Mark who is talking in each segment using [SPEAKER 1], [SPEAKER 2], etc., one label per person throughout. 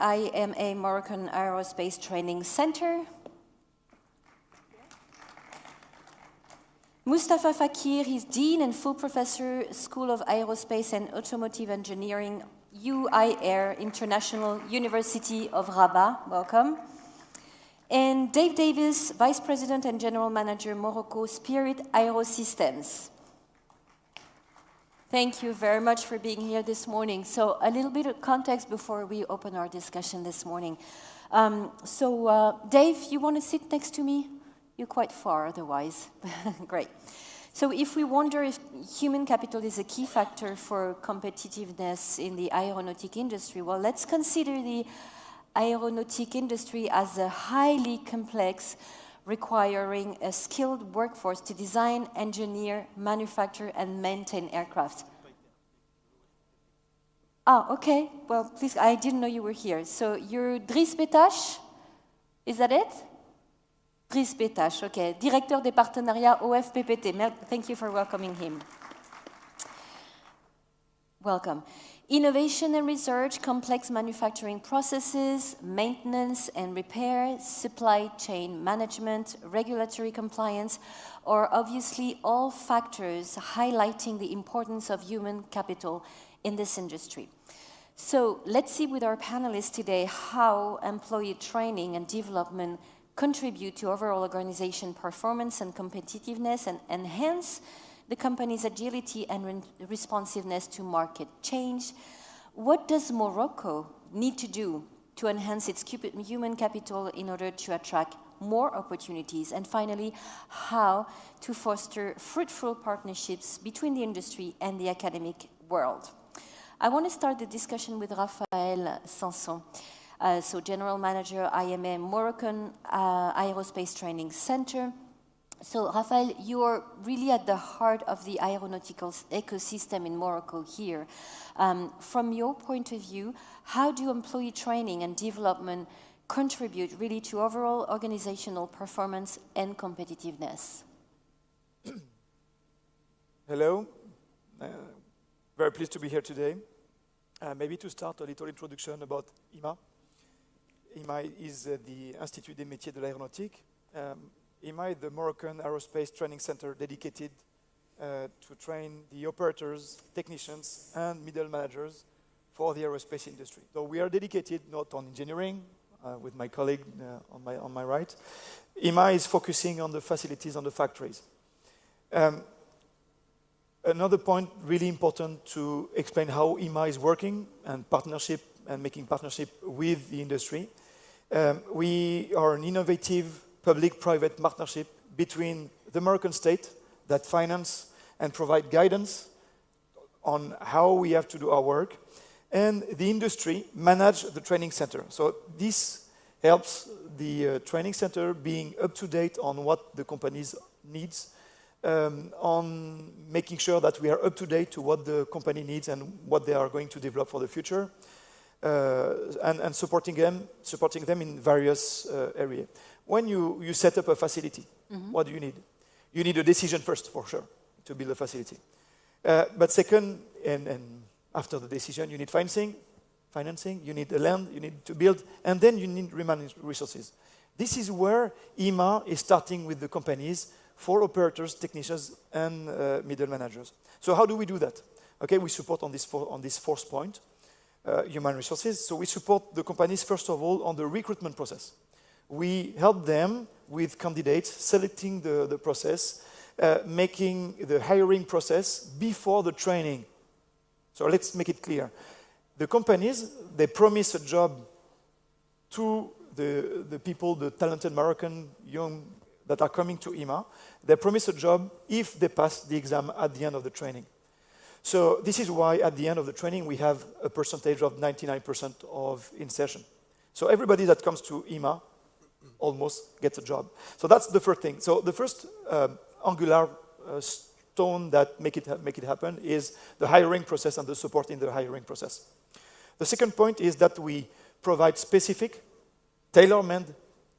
[SPEAKER 1] IMA Moroccan Aerospace Training Center. Mustafa Fakir, he's Dean and Full Professor, School of Aerospace and Automotive Engineering, UIR, International University of Rabat. Welcome. And Dave Davis, Vice President and General Manager, Morocco Spirit Aerosystems. Thank you very much for being here this morning. So a little bit of context before we open our discussion this morning. Dave, you want to sit next to me? You're quite far otherwise. Great. So if we wonder if human capital is a key factor for competitiveness in the aeronautic industry, well, let's consider the aeronautic industry as a highly complex, requiring a skilled workforce to design, engineer, manufacture, and maintain aircraft. Ah, okay. Well, please, I didn't know you were here. So you're Driss Betache? Is that it? Driss Betache, okay. Directeur des partenariats OFPPT. Thank you for welcoming him. Welcome. Innovation and research, complex manufacturing processes, maintenance and repair, supply chain management, regulatory compliance are obviously all factors highlighting the importance of human capital in this industry. So let's see with our panelists today how employee training and development contribute to overall organization performance and competitiveness and enhance the company's agility and responsiveness to market change. What does Morocco need to do to enhance its human capital in order to attract more opportunities? And finally, how to foster fruitful partnerships between the industry and the academic world. I want to start the discussion with Raphaël Sanson. So General Manager, IMA Moroccan Aerospace Training Center. So Raphaël, you are really at the heart of the aeronautical ecosystem in Morocco here. From your point of view, how do employee training and development contribute really to overall organizational performance and competitiveness?
[SPEAKER 2] Hello, very pleased to be here today. Maybe to start, a little introduction about IMA. IMA is the Institut des Métiers de l'Aéronautique. IMA is the Moroccan Aerospace Training Center dedicated to train the operators, technicians, and middle managers for the aerospace industry. So we are dedicated not on engineering, with my colleague on my right. IMA is focusing on the facilities, on the factories. Another point really important to explain how IMA is working and making partnership with the industry. We are an innovative public-private partnership between the Moroccan state that finance and provide guidance on how we have to do our work, and the industry manage the training center. So this helps the training center being up to date on what the company's needs, on making sure that we are up to date to what the company needs and what they are going to develop for the future, and supporting them in various areas. When you set up a facility, what do you need? You need a decision first, for sure, to build a facility. But second, and after the decision, you need financing, you need the land, you need to build, and then you need remaining resources. This is where IMA is starting with the companies for operators, technicians, and middle managers. So how do we do that? Okay, we support on this fourth point, human resources. So we support the companies, first of all, on the recruitment process. We help them with candidates, selecting the process, making the hiring process before the training. So let's make it clear. The companies, they promise a job to the people, the talented Moroccan young that are coming to IMA. They promise a job if they pass the exam at the end of the training. So this is why at the end of the training we have a percentage of 99% of insertion. So everybody that comes to IMA almost gets a job. So that's the first thing. So the first angular stone that make it happen is the hiring process and the support in the hiring process. The second point is that we provide specific, tailor-made,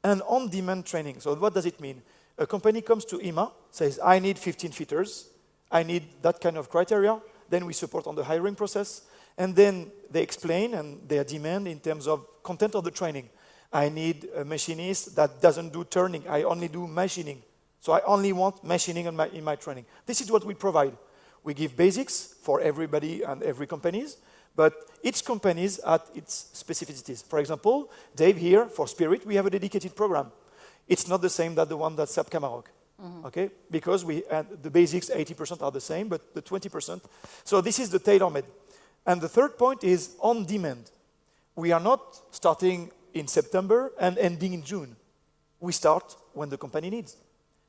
[SPEAKER 2] and on-demand training. So what does it mean? A company comes to IMA, says, I need 15 fitters, I need that kind of criteria, then we support on the hiring process, And then they explain and their demand in terms of content of the training. I need a machinist that doesn't do turning. I only do machining. So I only want machining in my training. This is what we provide. We give basics for everybody and every companies, but each company has its specificities. For example, Dave here, for Spirit, we have a dedicated program. It's not the same that the one that SAP Camargue. Okay? Because the basics, 80% are the same, but the 20%. So this is the tailor-made. And the third point is on demand. We are not starting in September and ending in June. We start when the company needs.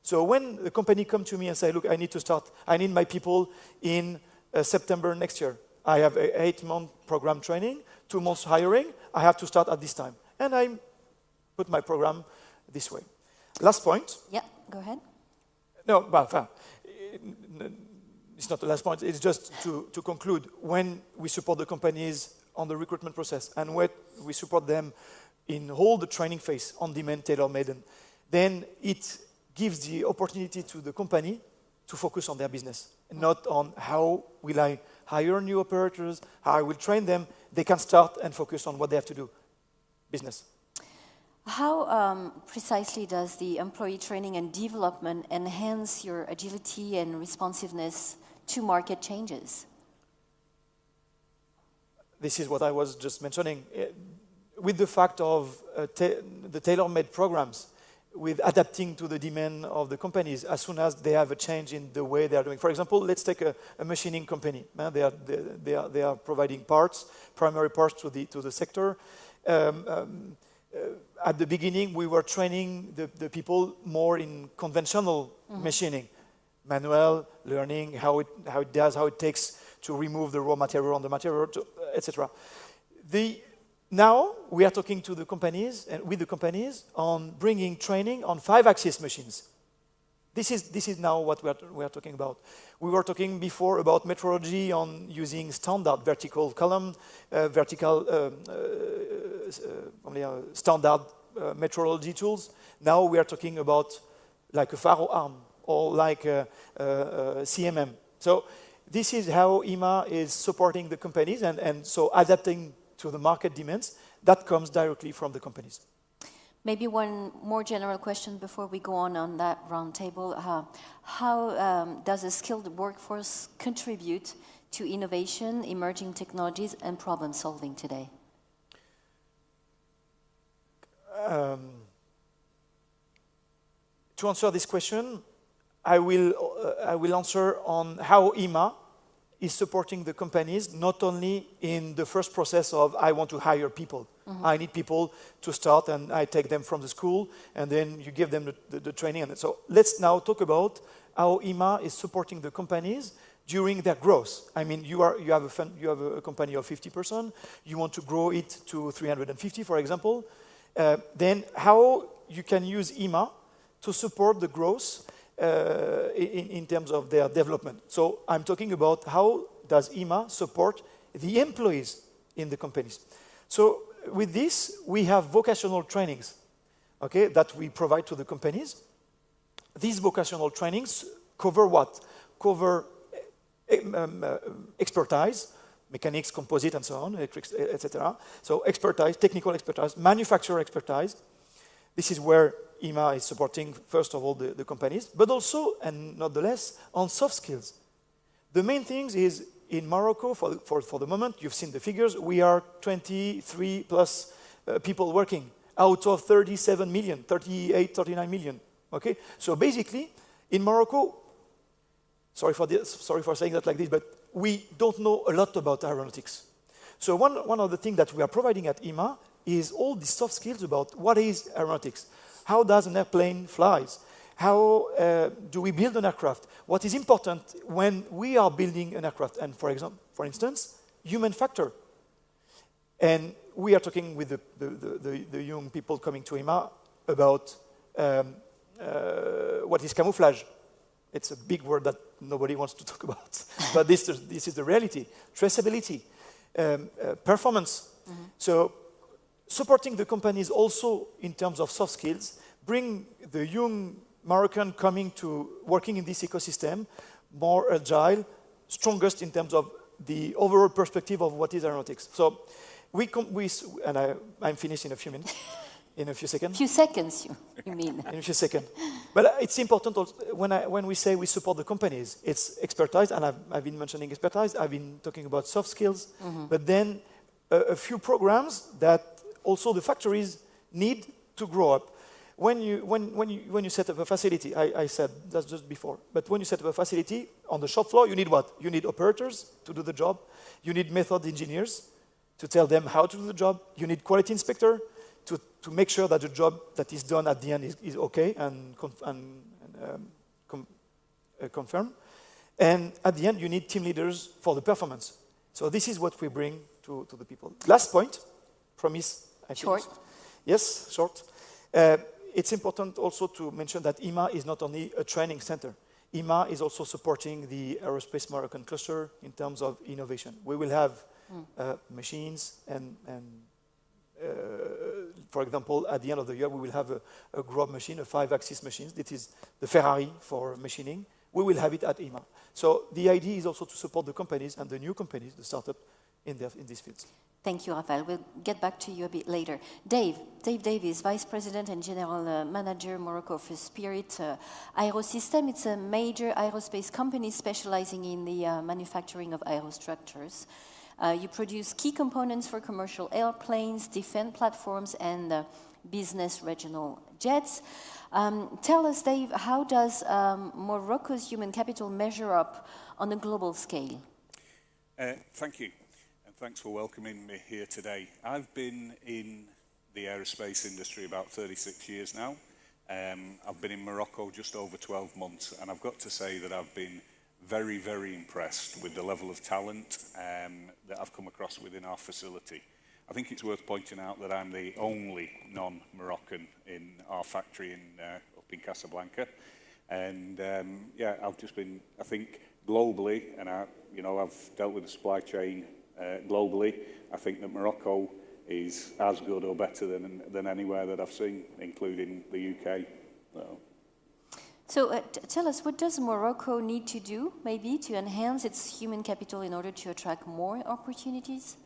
[SPEAKER 2] So when the company comes to me and say, look, I need my people in September next year. I have an 8-month program training, 2 months hiring, I have to start at this time. And I put my program this way. Last point.
[SPEAKER 1] Yeah, go ahead.
[SPEAKER 2] No, well, it's not the last point, it's just to conclude. When we support the companies on the recruitment process and when we support them in all the training phase, on-demand, tailor-made, then it gives the opportunity to the company to focus on their business, and not on how will I hire new operators, how I will train them. They can start and focus on what they have to do, business.
[SPEAKER 1] How precisely does the employee training and development enhance your agility and responsiveness to market changes?
[SPEAKER 2] This is what I was just mentioning. With the fact of the tailor-made programs, with adapting to the demand of the companies as soon as they have a change in the way they are doing. For example, let's take a machining company. They are providing parts, primary parts to the sector. At the beginning, we were training the people more in conventional machining, manual, learning how it takes to remove the raw material on the material, etc. Now we are talking to the companies and with the companies on bringing training on 5-axis machines. This is now what we are talking about. We were talking before about metrology on using standard vertical column, standard metrology tools. Now we are talking about like a Faro arm or like a CMM. So this is how IMA is supporting the companies and so adapting to the market demands. That comes directly from the companies.
[SPEAKER 1] Maybe one more general question before we go on that roundtable. How does a skilled workforce contribute to innovation, emerging technologies, and problem solving today?
[SPEAKER 2] To answer this question, I will answer on how IMA is supporting the companies, not only in the first process of I want to hire people. I need people to start and I take them from the school and then you give them the training. And so let's now talk about how IMA is supporting the companies during their growth. I mean, you have a company of 50 persons, you want to grow it to 350, for example. Then how you can use IMA to support the growth in terms of their development. So I'm talking about how does IMA support the employees in the companies. So with this, we have vocational trainings, okay, that we provide to the companies. These vocational trainings cover what? Cover expertise, mechanics, composite, and so on, electrics, etc. So expertise, technical expertise, manufacturer expertise. This is where IMA is supporting, first of all, the companies, but also, and not the less, on soft skills. The main thing is, in Morocco, for the moment, you've seen the figures, we are 23 plus people working out of 37 million, 38, 39 million, okay? So basically, in Morocco, sorry for saying that like this, but we don't know a lot about aeronautics. So one of the things that we are providing at IMA is all the soft skills about what is aeronautics. How does an airplane flies? How do we build an aircraft? What is important when we are building an aircraft? And for instance, human factor. And we are talking with the young people coming to IMA about what is camouflage. It's a big word that nobody wants to talk about. But this is the reality. Traceability, performance. So supporting the companies also in terms of soft skills, bring the young Moroccan coming to working in this ecosystem more agile, strongest in terms of the overall perspective of what is aeronautics. So I'm finished in a few minutes, in a few seconds.
[SPEAKER 1] Few seconds, you mean?
[SPEAKER 2] In a few seconds. But it's important also, when we say we support the companies, it's expertise, and I've been mentioning expertise, I've been talking about soft skills, but then a few programs that also the factories need to grow up. When you set up a facility, I said that's just before, but when you set up a facility on the shop floor, you need what? You need operators to do the job. You need method engineers to tell them how to do the job. You need quality inspector to make sure that the job that is done at the end is okay and confirmed. And at the end, you need team leaders for the performance. So this is what we bring to the people. Last point, promise.
[SPEAKER 1] Short.
[SPEAKER 2] Yes, short. It's important also to mention that IMA is not only a training center. IMA is also supporting the aerospace Moroccan cluster in terms of innovation. We will have machines and for example, at the end of the year, we will have a Grob machine, a 5-axis machine. This is the Ferrari for machining. We will have it at IMA. So the idea is also to support the companies and the new companies, the startup, in these fields.
[SPEAKER 1] Thank you, Raphael. We'll get back to you a bit later. Dave Davies, Vice President and General Manager, Morocco for Spirit Aerosystem. It's a major aerospace company specializing in the manufacturing of aerostructures. You produce key components for commercial airplanes, defense platforms, and business regional jets. Tell us, Dave, how does Morocco's human capital measure up on a global scale?
[SPEAKER 3] Thank you, and thanks for welcoming me here today. I've been in the aerospace industry about 36 years now. I've been in Morocco just over 12 months, and I've got to say that I've been very, very impressed with the level of talent that I've come across within our facility. I think it's worth pointing out that I'm the only non-Moroccan in our factory up in Casablanca. And yeah, I've just been, I think, globally, and I've dealt with the supply chain globally. I think that Morocco is as good or better than anywhere that I've seen, including the UK.
[SPEAKER 1] So tell us, what does Morocco need to do, maybe, to enhance its human capital in order to attract more opportunities?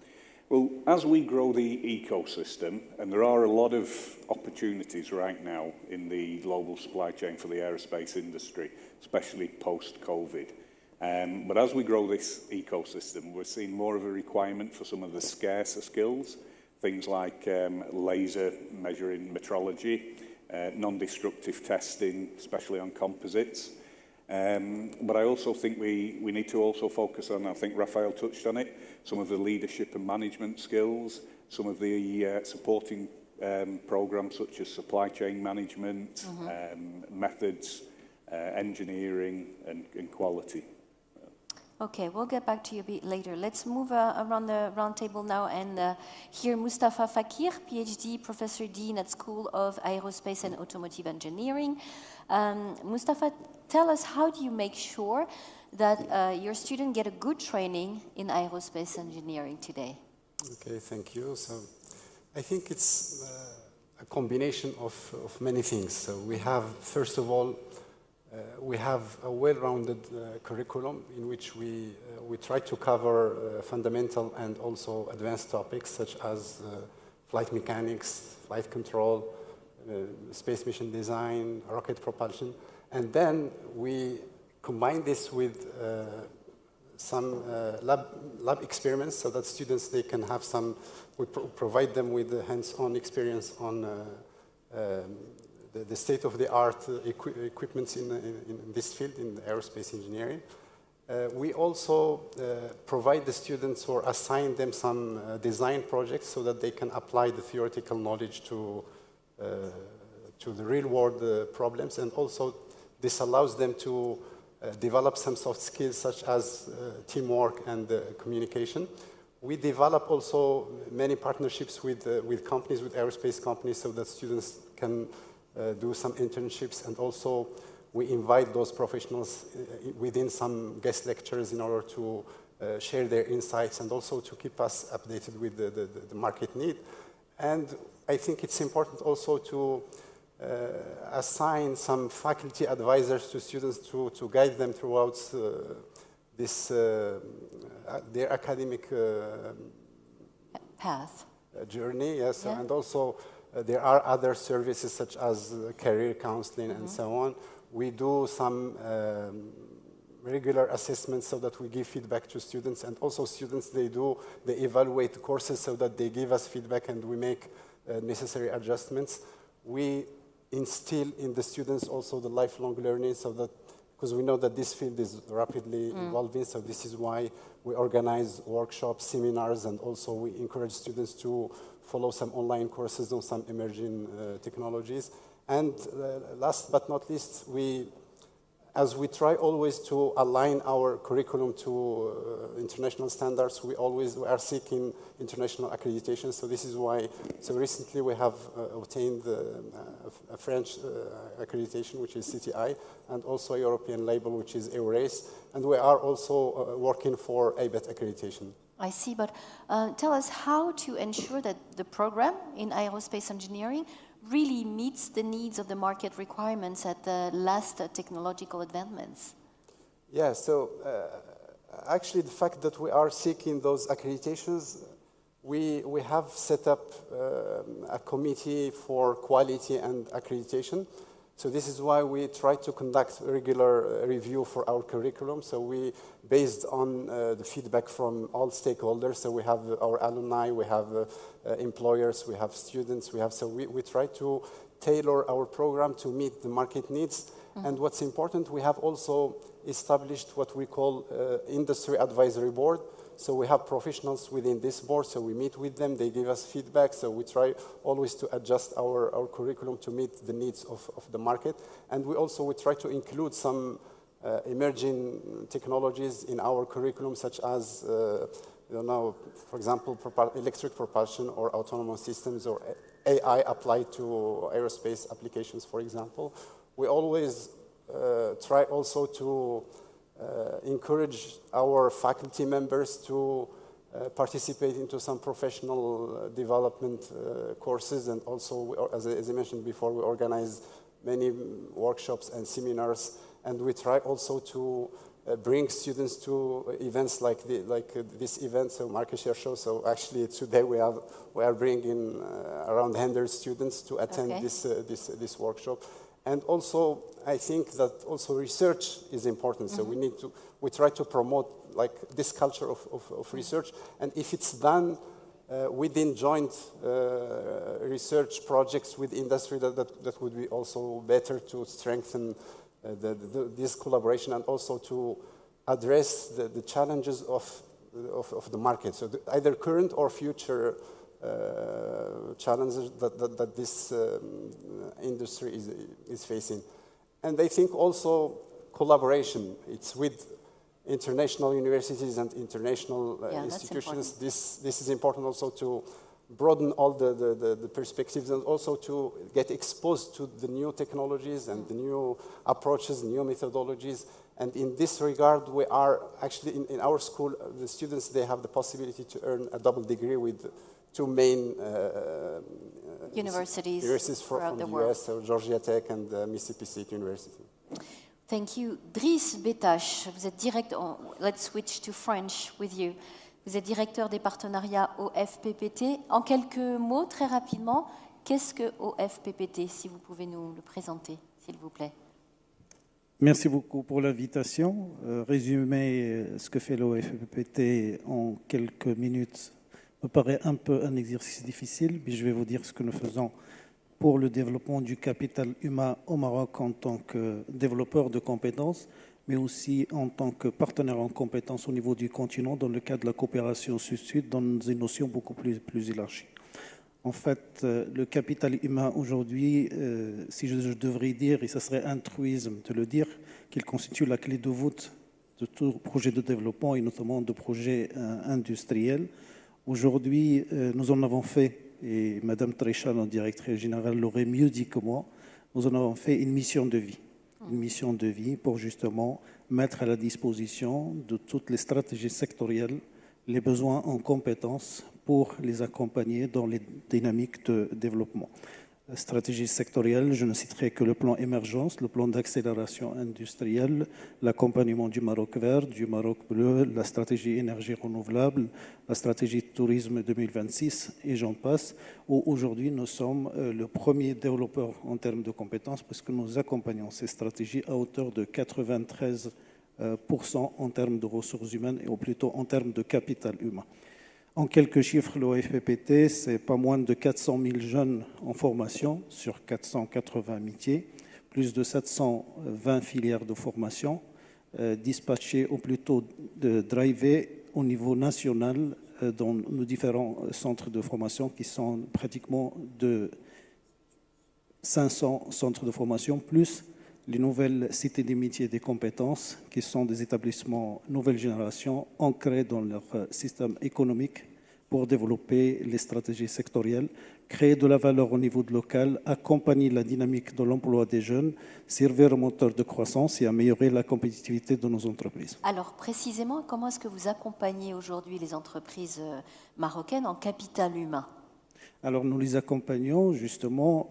[SPEAKER 3] Well, as we grow the ecosystem, and there are a lot of opportunities right now in the global supply chain for the aerospace industry, especially post-COVID. But as we grow this ecosystem, we're seeing more of a requirement for some of the scarcer skills, things like laser measuring metrology, non-destructive testing, especially on composites. But I also think we need to also focus on, I think Raphael touched on it, some of the leadership and management skills, some of the supporting programs such as supply chain management, methods, engineering and quality.
[SPEAKER 1] Okay, we'll get back to you a bit later. Let's move around the round table now and hear Mustafa Fakir, PhD, Professor Dean at School of Aerospace and Automotive Engineering. Mustafa, tell us, how do you make sure that your students get a good training in aerospace engineering today?
[SPEAKER 4] Okay, thank you. So I think it's a combination of many things. So we have, first of all, we have a well-rounded curriculum in which we try to cover fundamental and also advanced topics such as flight mechanics, flight control, space mission design, rocket propulsion. And then we combine this with some lab experiments so that students, they can have some, we provide them with hands-on experience on the state-of-the-art equipment in this field, in aerospace engineering. We also provide the students or assign them some design projects so that they can apply the theoretical knowledge to the real-world problems, and also this allows them to develop some soft skills such as teamwork and communication. We develop also many partnerships with companies, with aerospace companies, so that students can do some internships, and also we invite those professionals within some guest lectures in order to share their insights and also to keep us updated with the market need. And I think it's important also to assign some faculty advisors to students to guide them throughout this their academic
[SPEAKER 1] Path.
[SPEAKER 4] journey, yes,
[SPEAKER 1] Yeah.
[SPEAKER 4] and also there are other services such as career counseling and so on. We do some regular assessments so that we give feedback to students, and also students, they evaluate courses so that they give us feedback and we make necessary adjustments. We instill in the students also the lifelong learning, so that, because we know that this field is rapidly evolving, so this is why we organize workshops, seminars, and also we encourage students to follow some online courses on some emerging technologies. And last but not least, as we try always to align our curriculum to international standards, we are seeking international accreditation. So this is why, so recently we have obtained a French accreditation, which is CTI, and also a European label, which is EURACE. And we are also working for ABET accreditation.
[SPEAKER 1] I see, but tell us how to ensure that the program in aerospace engineering really meets the needs of the market requirements at the last technological advancements.
[SPEAKER 4] Yeah, so actually the fact that we are seeking those accreditations, we have set up a committee for quality and accreditation. So this is why we try to conduct a regular review for our curriculum. So we, based on the feedback from all stakeholders, so we have our alumni, we have employers, we have students, so we try to tailor our program to meet the market needs. And what's important, we have also established what we call industry advisory board. So we have professionals within this board, so we meet with them, they give us feedback, so we try always to adjust our curriculum to meet the needs of the market. And we try to include some emerging technologies in our curriculum, such as, for example, electric propulsion or autonomous systems, or AI applied to aerospace applications, for example. We always try also to encourage our faculty members to participate into some professional development courses, and also, as I mentioned before, we organize many workshops and seminars, and we try also to bring students to events like this event, so Market Share Show. So actually today we are bringing around 100 students to attend this workshop. And also, I think that also research is important. So we try to promote like this culture of research. And if it's done within joint research projects with industry, that would be also better to strengthen this collaboration, and also to address the challenges of the market. So either current or future challenges that this industry is facing. And I think also collaboration, it's with international universities and international institutions. This is important also to broaden all the perspectives, and also to get exposed to the new technologies and the new approaches, new methodologies. And in this regard, we are actually, in our school, the students, they have the possibility to earn a double degree with two main universities from the US, so Georgia Tech and Mississippi State University.
[SPEAKER 1] Thank you. Driss Betache, vous êtes let's switch to French with you. Vous êtes directeur des partenariats OFPPT. En quelques mots, très rapidement, qu'est-ce que OFPPT, si vous pouvez nous le présenter, s'il vous plaît?
[SPEAKER 5] Merci beaucoup pour l'invitation. Résumer ce que fait l'OFPPT en quelques minutes me paraît un peu un exercice difficile, mais je vais vous dire ce que nous faisons pour le développement du capital humain au Maroc en tant que développeur de compétences, mais aussi en tant que partenaire en compétences au niveau du continent dans le cadre de la coopération sud-sud dans une notion beaucoup plus élargie. En fait, le capital humain aujourd'hui, si je devrais dire, et ce serait un truisme de le dire, qu'il constitue la clé de voûte de tout projet de développement et notamment de projets industriels. Aujourd'hui, nous en avons fait, et Madame Tréchal, la directrice générale, l'aurait mieux dit que moi, nous en avons fait une mission de vie. Une mission de vie pour justement mettre à la disposition de toutes les stratégies sectorielles les besoins en compétences pour les accompagner dans les dynamiques de développement. stratégies sectorielles. Je ne citerai que le plan émergence, le plan d'accélération industrielle, l'accompagnement du Maroc vert, du Maroc bleu, la stratégie énergie renouvelable, la stratégie tourisme 2026 et j'en passe, où aujourd'hui nous sommes le premier développeur en termes de compétences puisque nous accompagnons ces stratégies à hauteur de 93% en termes de ressources humaines et ou plutôt en termes de capital humain. En quelques chiffres, l'OFPPT, c'est pas moins de 400 000 jeunes en formation sur 480 métiers, plus de 720 filières de formation, dispatchés ou plutôt drivés au niveau national dans nos différents centres de formation qui sont pratiquement de 500 centres de formation, plus les nouvelles cités des métiers et des compétences, qui sont des établissements nouvelle génération ancrés dans leur système économique pour développer les stratégies sectorielles, créer de la valeur au niveau local, accompagner la dynamique de l'emploi des jeunes, servir moteur de croissance et améliorer la compétitivité de nos entreprises.
[SPEAKER 1] Alors précisément, comment est-ce que vous accompagnez aujourd'hui les entreprises marocaines en capital humain ?
[SPEAKER 5] Alors nous les accompagnons justement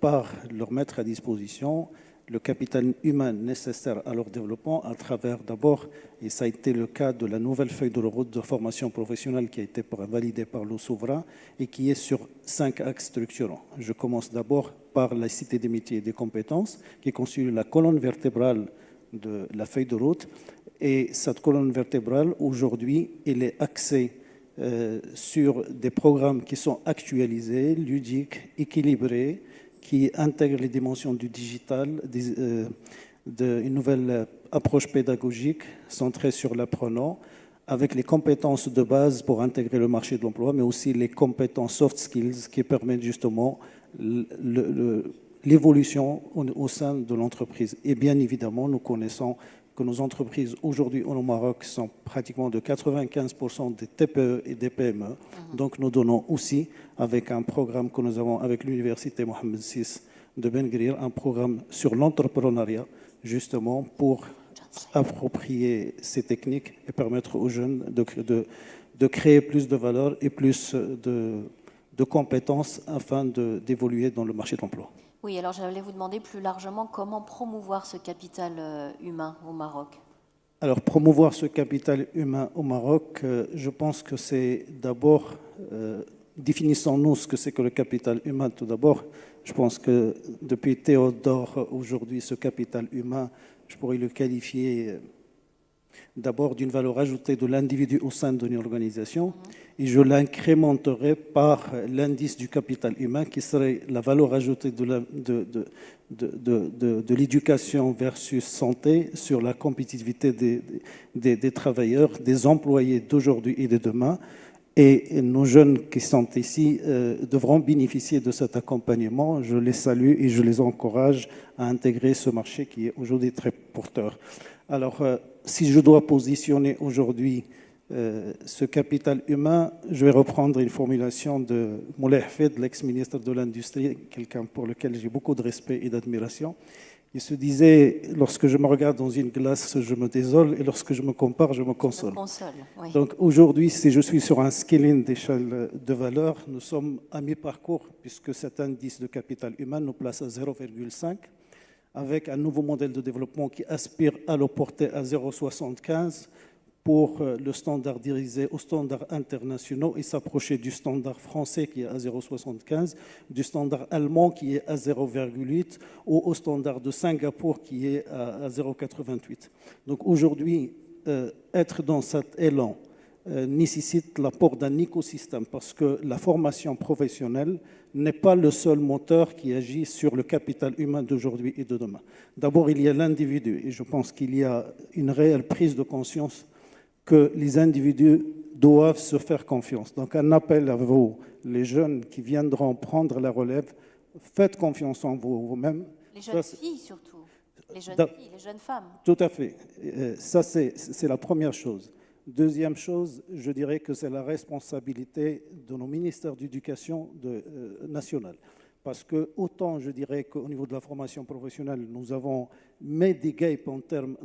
[SPEAKER 5] par leur mettre à disposition le capital humain nécessaire à leur développement à travers d'abord, et ça a été le cas de la nouvelle feuille de route de formation professionnelle qui a été validée par le souverain et qui est sur 5 axes structurants. Je commence d'abord par la cité des métiers et des compétences qui constitue la colonne vertébrale de la feuille de route et cette colonne vertébrale aujourd'hui elle est axée sur des programmes qui sont actualisés, ludiques, équilibrés, qui intègrent les dimensions du digital, une nouvelle approche pédagogique centrée sur l'apprenant, avec les compétences de base pour intégrer le marché de l'emploi, mais aussi les compétences soft skills qui permettent justement l'évolution au sein de l'entreprise. Et bien évidemment, nous connaissons que nos entreprises aujourd'hui au Maroc sont pratiquement de 95% des TPE et des PME. Donc nous donnons aussi, avec un programme que nous avons avec l'Université Mohamed VI de Ben Gurir, un programme sur l'entrepreneuriat, justement pour approprier ces techniques et permettre aux jeunes de créer plus de valeur et plus de compétences afin d'évoluer dans le marché de l'emploi.
[SPEAKER 1] Oui, alors j'allais vous demander plus largement comment promouvoir ce capital humain au Maroc.
[SPEAKER 5] Alors, promouvoir ce capital humain au Maroc, je pense que c'est d'abord, définissons-nous ce que c'est que le capital humain tout d'abord. Je pense que depuis Théodore, aujourd'hui, ce capital humain, je pourrais le qualifier d'abord d'une valeur ajoutée de l'individu au sein d'une organisation et je l'incrémenterai par l'indice du capital humain qui serait la valeur ajoutée de l'éducation versus santé sur la compétitivité des travailleurs, des employés d'aujourd'hui et de demain. Et nos jeunes qui sont ici devront bénéficier de cet accompagnement. Je les salue et je les encourage à intégrer ce marché qui est aujourd'hui très porteur. Alors, si je dois positionner aujourd'hui ce capital humain, je vais reprendre une formulation de Moulay Hafid, l'ex-ministre de l'Industrie, quelqu'un pour lequel j'ai beaucoup de respect et d'admiration. Il se disait, lorsque je me regarde dans une glace, je me désole, et lorsque je me compare, je me console.
[SPEAKER 1] Oui.
[SPEAKER 5] Donc aujourd'hui, si je suis sur un scaling d'échelle de valeur, nous sommes à mi-parcours, puisque cet indice de capital humain nous place à 0,5, avec un nouveau modèle de développement qui aspire à le porter à 0,75 pour le standardiser aux standards internationaux et s'approcher du standard français qui est à 0,75, du standard allemand qui est à 0,8 ou au standard de Singapour qui est à 0,88. Donc aujourd'hui, être dans cet élan nécessite l'apport d'un écosystème parce que la formation professionnelle n'est pas le seul moteur qui agit sur le capital humain d'aujourd'hui et de demain. D'abord, il y a l'individu et je pense qu'il y a une réelle prise de conscience que les individus doivent se faire confiance. Donc un appel à vous, les jeunes qui viendront prendre la relève, faites confiance en vous-même.
[SPEAKER 1] Les jeunes filles surtout, les jeunes filles, les jeunes femmes.
[SPEAKER 5] Tout à fait. Ça, c'est la première chose. Deuxième chose, je dirais que c'est la responsabilité de nos ministères d'éducation nationale. Parce que autant je dirais qu'au niveau de la formation professionnelle, nous avons mis des gates en termes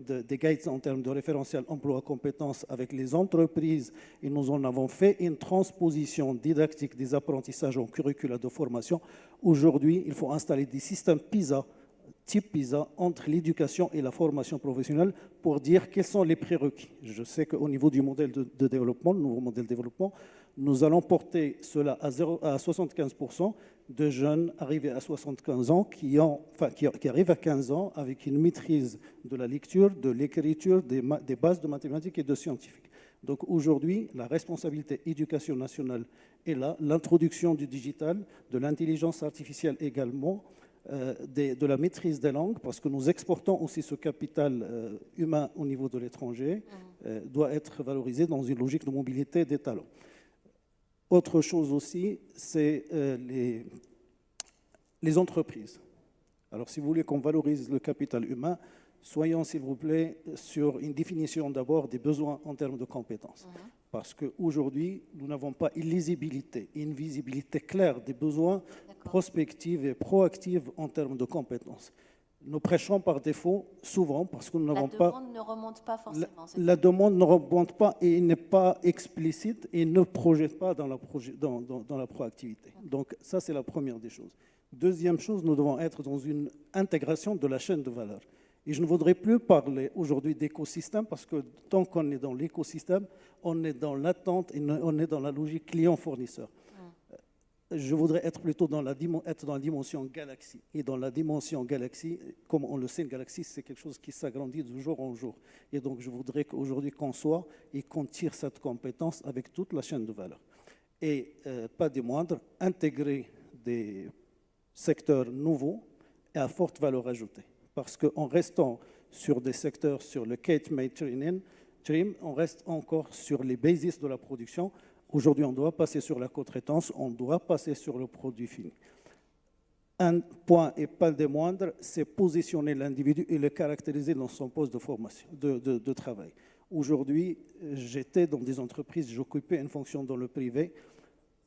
[SPEAKER 5] de référentiel emploi-compétences avec les entreprises et nous en avons fait une transposition didactique des apprentissages en curricula de formation. Aujourd'hui, il faut installer des systèmes PISA, type PISA, entre l'éducation et la formation professionnelle pour dire quels sont les prérequis. Je sais qu'au niveau du modèle de développement, le nouveau modèle de développement, nous allons porter cela à 75% de jeunes arrivés à 75 ans qui arrivent à 15 ans avec une maîtrise de la lecture, de l'écriture, des bases de mathématiques et de scientifiques. Donc aujourd'hui, la responsabilité éducation nationale est là, l'introduction du digital, de l'intelligence artificielle également, de la maîtrise des langues, parce que nous exportons aussi ce capital humain au niveau de l'étranger, doit être valorisé dans une logique de mobilité des talents. Autre chose aussi, c'est les entreprises. Alors, si vous voulez qu'on valorise le capital humain, soyons, s'il vous plaît, sur une définition d'abord des besoins en termes de compétences. Parce qu'aujourd'hui, nous n'avons pas une lisibilité, une visibilité claire des besoins prospectifs et proactifs en termes de compétences. Nous prêchons par défaut, souvent, parce que nous n'avons pas...
[SPEAKER 1] La demande ne remonte pas forcément.
[SPEAKER 5] La demande ne remonte pas et n'est pas explicite et ne projette pas dans la proactivité. Donc ça, c'est la première des choses. Deuxième chose, nous devons être dans une intégration de la chaîne de valeur. Et je ne voudrais plus parler aujourd'hui d'écosystème parce que tant qu'on est dans l'écosystème, on est dans l'attente et on est dans la logique client-fournisseur. Je voudrais être plutôt dans la dimension galaxie. Et dans la dimension galaxie, comme on le sait, une galaxie, c'est quelque chose qui s'agrandit de jour en jour. Et donc, je voudrais qu'aujourd'hui, qu'on soit et qu'on tire cette compétence avec toute la chaîne de valeur. Et pas des moindres, intégrer des secteurs nouveaux et à forte valeur ajoutée. Parce qu'en restant sur des secteurs sur le Kate Mainstream, on reste encore sur les bases de la production. Aujourd'hui, on doit passer sur la co-traitance, on doit passer sur le produit fini. Un point, et pas des moindres, c'est positionner l'individu et le caractériser dans son poste de formation, de travail. Aujourd'hui, j'étais dans des entreprises, j'occupais une fonction dans le privé.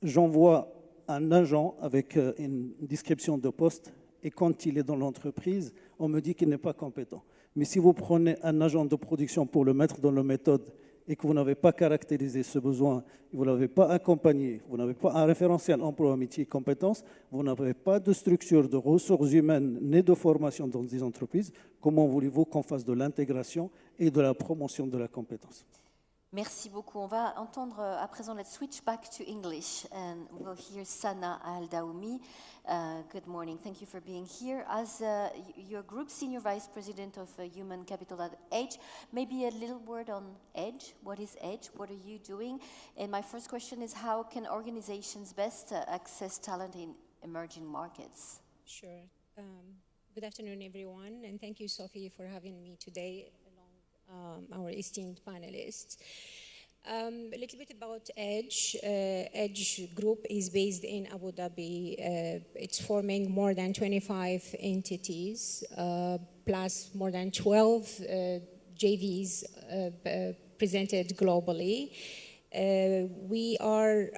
[SPEAKER 5] J'envoie un agent avec une description de poste et quand il est dans l'entreprise, on me dit qu'il n'est pas compétent. Mais si vous prenez un agent de production pour le mettre dans la méthode et que vous n'avez pas caractérisé ce besoin, vous ne l'avez pas accompagné, vous n'avez pas un référentiel emploi, métier et compétences, vous n'avez pas de structure de ressources humaines ni de formation dans des entreprises, comment voulez-vous qu'on fasse de l'intégration et de la promotion de la compétence?
[SPEAKER 1] Merci beaucoup. On va entendre à présent, let's switch back to English and we'll hear Sana Al-Daoumi. Good morning. Thank you for being here. As your group senior vice president of human capital at Edge, maybe a little word on Edge. What is Edge? What are you doing? And my first question is, how can organizations best access talent in emerging markets?
[SPEAKER 6] Sure. Good afternoon, everyone, and thank you, Sophie, for having me today. Our esteemed panelists. A little bit about Edge. Edge Group is based in Abu Dhabi. It's forming more than 25 entities, plus more than 12 JVs presented globally. We are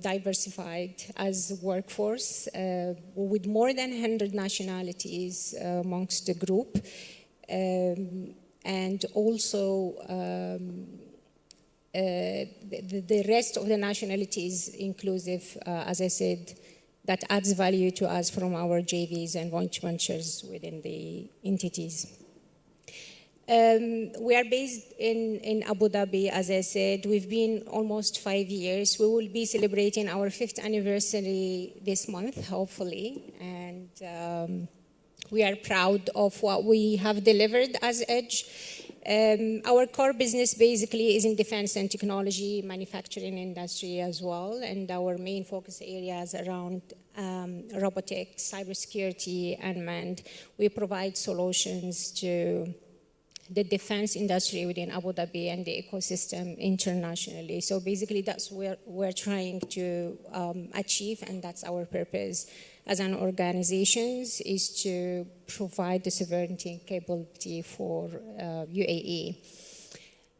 [SPEAKER 6] diversified as a workforce with more than 100 nationalities amongst the group. And also the rest of the nationalities inclusive, as I said, that adds value to us from our JVs and joint ventures within the entities. We are based in Abu Dhabi, as I said. We've been almost 5 years. We will be celebrating our 5th anniversary this month, hopefully. And we are proud of what we have delivered as Edge. Our core business basically is in defense and technology, manufacturing industry as well, and our main focus areas around robotics, cybersecurity, unmanned. We provide solutions to the defense industry within Abu Dhabi and the ecosystem internationally. So basically that's what we're trying to achieve, and that's our purpose as an organization, is to provide the sovereignty and capability for UAE.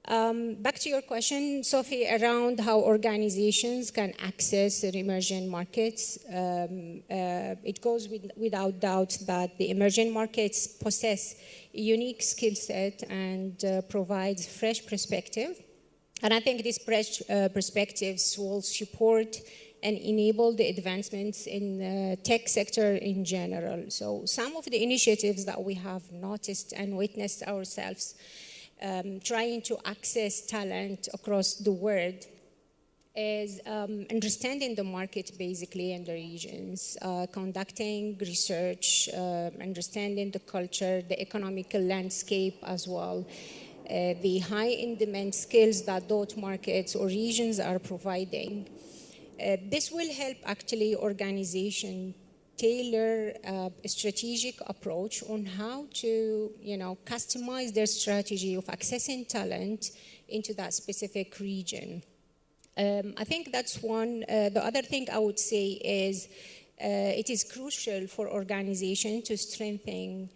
[SPEAKER 6] Back to your question, Sophie, around how organizations can access the emerging markets. It goes without doubt that the emerging markets possess a unique skill set and provides fresh perspective. And I think these fresh perspectives will support and enable the advancements in the tech sector in general. So some of the initiatives that we have noticed and witnessed ourselves trying to access talent across the world is understanding the market basically in the regions, conducting research, understanding the culture, the economical landscape as well, the high in-demand skills that those markets or regions are providing. This will help actually organizations tailor a strategic approach on how to, customize their strategy of accessing talent into that specific region. I think that's one. The other thing I would say is it is crucial for organizations to strengthen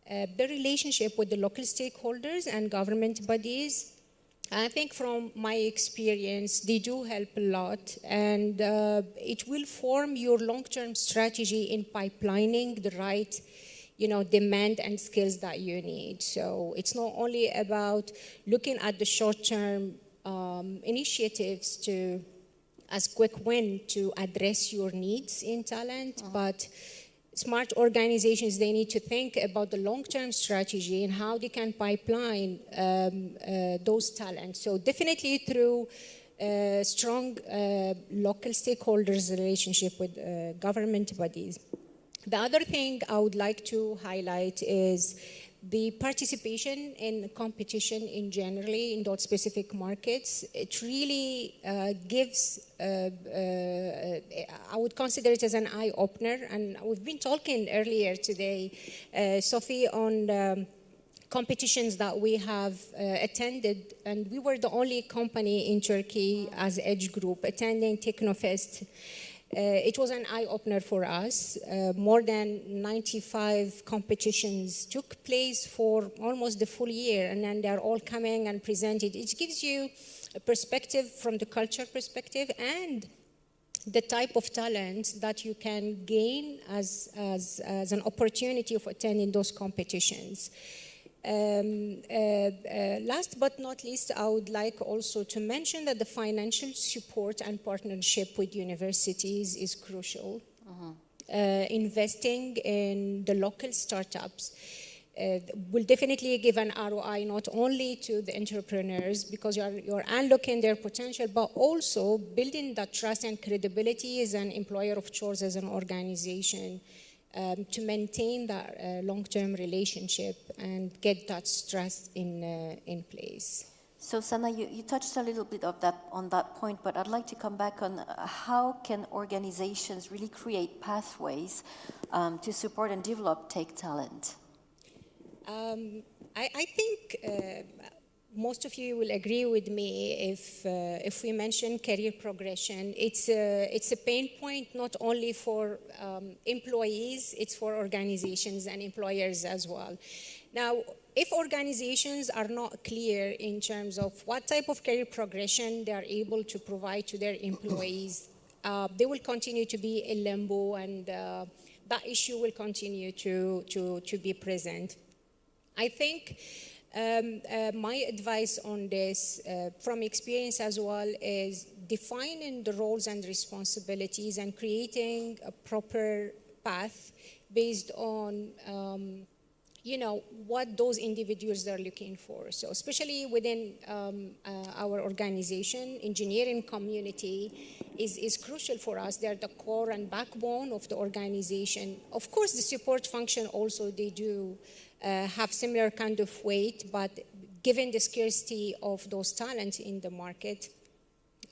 [SPEAKER 6] the relationship with the local stakeholders and government bodies. I think from my experience, they do help a lot, and it will form your long-term strategy in pipelining the right, demand and skills that you need. So it's not only about looking at the short-term initiatives to, as quick win to address your needs in talent, but smart organizations, they need to think about the long-term strategy and how they can pipeline those talents. So definitely through strong local stakeholders relationship with government bodies. The other thing I would like to highlight is the participation in competition in generally in those specific markets. It really gives, I would consider it as an eye-opener. And we've been talking earlier today, Sophie, on competitions that we have attended. And we were the only company in Turkey as Edge Group attending Technofest. It was an eye-opener for us. More than 95 competitions took place for almost the full year, and then they're all coming and presented. It gives you a perspective from the culture perspective and the type of talent that you can gain as an opportunity of attending those competitions. Last but not least, I would like also to mention that the financial support and partnership with universities is crucial. Investing in the local startups will definitely give an ROI not only to the entrepreneurs because you're unlocking their potential, but also building that trust and credibility as an employer of choice, as an organization. To maintain that long-term relationship and get that trust in place.
[SPEAKER 1] So Sana, you touched a little bit on that point, but I'd like to come back on how can organizations really create pathways to support and develop tech talent?
[SPEAKER 6] I think most of you will agree with me if we mention career progression. It's a pain point not only for employees, it's for organizations and employers as well. Now, if organizations are not clear in terms of what type of career progression they are able to provide to their employees, they will continue to be in limbo, and that issue will continue to be present. I think my advice on this, from experience as well, is defining the roles and responsibilities and creating a proper path based on, what those individuals are looking for. So especially within our organization, engineering community is crucial for us. They're the core and backbone of the organization. Of course, the support function also, they do have similar kind of weight, but given the scarcity of those talents in the market,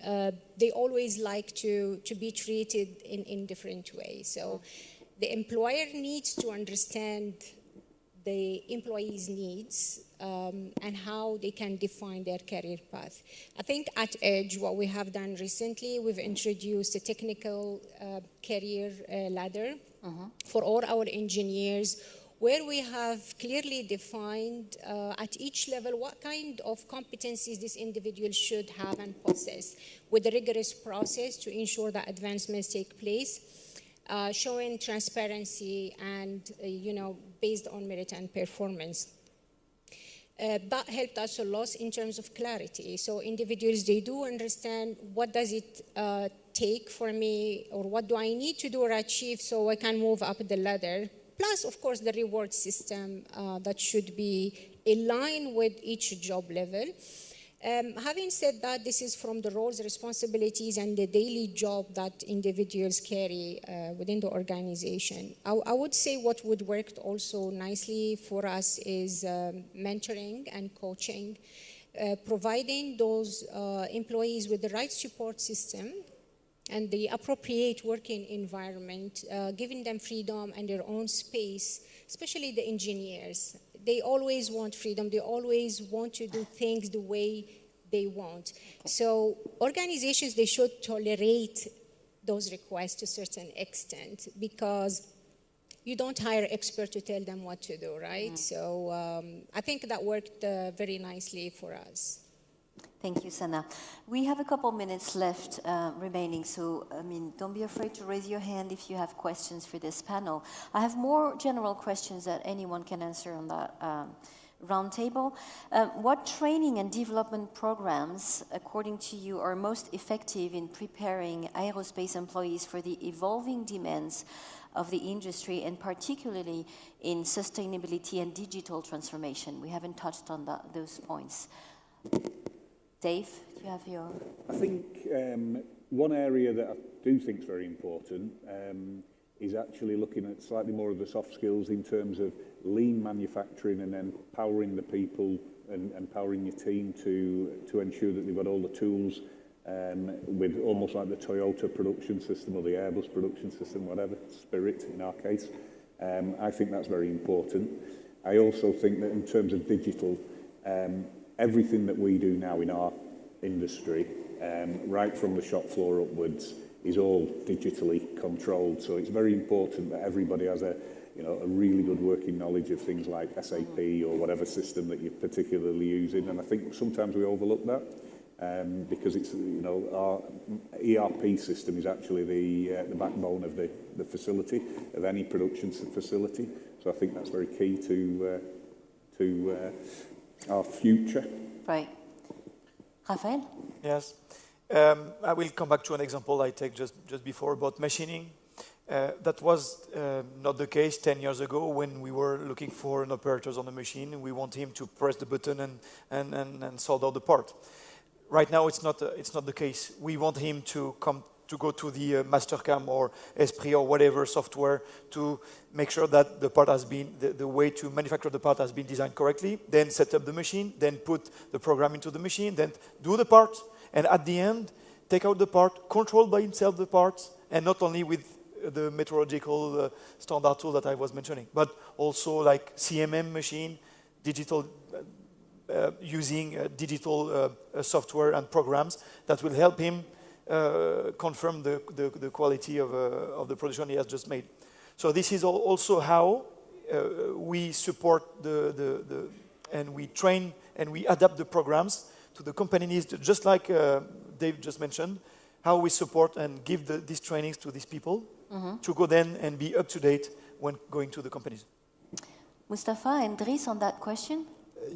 [SPEAKER 6] they always like to be treated in different ways. So the employer needs to understand the employee's needs and how they can define their career path. I think at Edge, what we have done recently, we've introduced a technical career ladder for all our engineers where we have clearly defined at each level what kind of competencies this individual should have and possess, with a rigorous process to ensure that advancements take place, showing transparency and, based on merit and performance. That helped us a lot in terms of clarity. So individuals, they do understand what does it take for me, or what do I need to do or achieve so I can move up the ladder. Plus, of course, the reward system that should be in line with each job level. Having said that, this is from the roles, responsibilities, and the daily job that individuals carry within the organization. I would say what would work also nicely for us is mentoring and coaching, providing those employees with the right support system and the appropriate working environment, giving them freedom and their own space, especially the engineers. They always want freedom. They always want to do things the way they want. So organizations, they should tolerate those requests to a certain extent, because you don't hire experts to tell them what to do, right? So I think that worked very nicely for us.
[SPEAKER 1] Thank you, Sana. We have a couple minutes left remaining, so don't be afraid to raise your hand if you have questions for this panel. I have more general questions that anyone can answer on that roundtable. What training and development programs, according to you, are most effective in preparing aerospace employees for the evolving demands of the industry, and particularly in sustainability and digital transformation? We haven't touched on those points. Dave, do you have your...
[SPEAKER 3] I think one area that I do think is very important is actually looking at slightly more of the soft skills in terms of lean manufacturing, and then empowering the people and empowering your team to ensure that they've got all the tools with almost like the Toyota production system or the Airbus production system, whatever, Spirit in our case. I think that's very important. I also think that in terms of digital, everything that we do now in our industry, right from the shop floor upwards, is all digitally controlled. So it's very important that everybody has a really good working knowledge of things like SAP or whatever system that you're particularly using. And I think sometimes we overlook that because it's, our ERP system is actually the backbone of the facility, of any production facility. So I think that's very key to our future.
[SPEAKER 1] Right. Rafael?
[SPEAKER 2] Yes. I will come back to an example I take just before about machining. That was not the case 10 years ago when we were looking for an operator on the machine. We want him to press the button and solder the part. Right now, it's not the case. We want him to go to the Mastercam or Esprit or whatever software to make sure that the part has been, the way to manufacture the part has been designed correctly, then set up the machine, then put the program into the machine, then do the part, and at the end, take out the part, control by himself the parts, and not only with the metrological standard tool that I was mentioning, but also like CMM machine, digital, using digital software and programs that will help him confirm the quality of the production he has just made. So this is also how we support and we train and we adapt the programs to the company needs, just like Dave just mentioned, how we support and give these trainings to these people to go then and be up to date when going to the companies.
[SPEAKER 1] Mustafa and Dries on that question?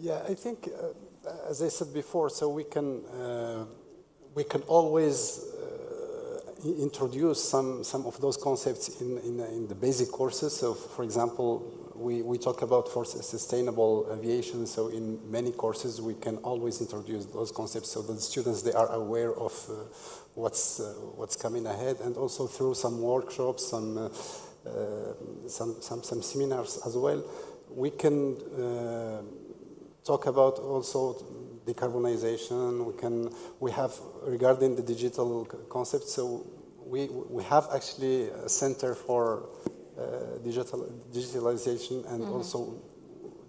[SPEAKER 4] Yeah, I think, as I said before, so we can always introduce some of those concepts in the basic courses. So, for example, we talk about for sustainable aviation. So, in many courses, we can always introduce those concepts so that the students, they are aware of what's coming ahead, and also through some workshops, some seminars as well. We can talk about also decarbonization. We have, regarding the digital concept, so we have actually a center for digitalization, and also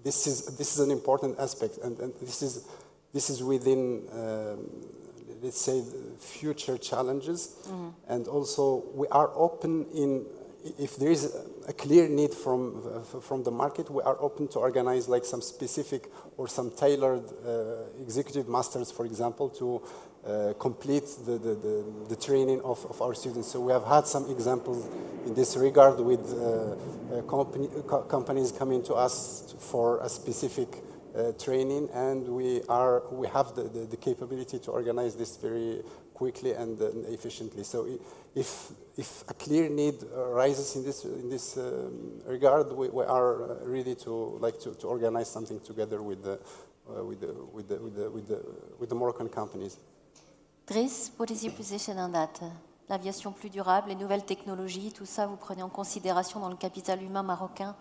[SPEAKER 4] this is an important aspect, and this is within let's say future challenges, and also we are open in if there is a clear need from the market, we are open to organize like some specific or some tailored executive masters, for example, to complete the training of our students. So we have had some examples in this regard with companies coming to us for a specific training, and we have the capability to organize this very quickly and efficiently. So if a clear need arises in this regard, we are ready to organize something together with the Moroccan companies.
[SPEAKER 1] Driss, what is your position on that? L'aviation plus durable, les nouvelles technologies, tout ça, vous prenez en considération dans le capital humain marocain?